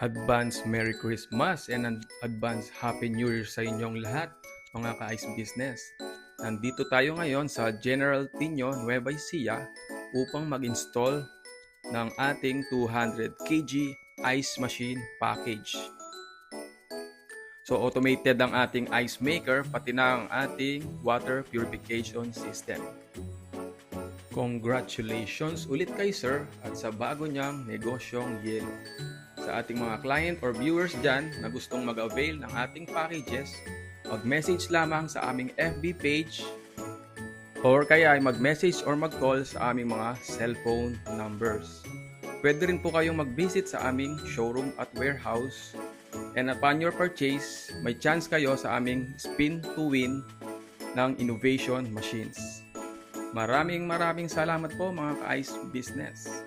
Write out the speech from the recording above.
Advance Merry Christmas and an advance Happy New Year sa inyong lahat, mga ka-ice business. Nandito tayo ngayon sa General Tino, Nueva Ecija upang mag-install ng ating 200 kg ice machine package. So automated ang ating ice maker pati na ang ating water purification system. Congratulations ulit kay Sir at sa bago niyang negosyong yelo. Sa ating mga client or viewers dyan na gustong mag-avail ng ating packages, mag-message lamang sa aming FB page or kaya ay mag-message or mag-call sa aming mga cellphone numbers. Pwede rin po kayong mag-visit sa aming showroom at warehouse, and upon your purchase, may chance kayo sa aming spin to win ng innovation machines. Maraming salamat po mga ka-ice business.